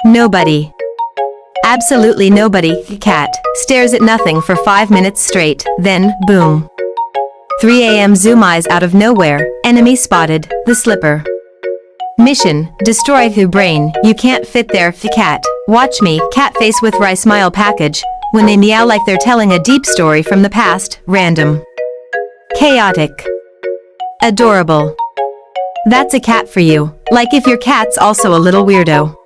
Nobody. Absolutely nobody. Cat stares at nothing for 5 minutes straight, then, boom. 3 a.m. zoom eyes out of nowhere, enemy spotted, the slipper. Mission, destroy the brain, you can't fit there, cat. Watch me, cat face with rice smile package, when they meow like they're telling a deep story from the past, random. Chaotic. Adorable. That's a cat for you, like if your cat's also a little weirdo.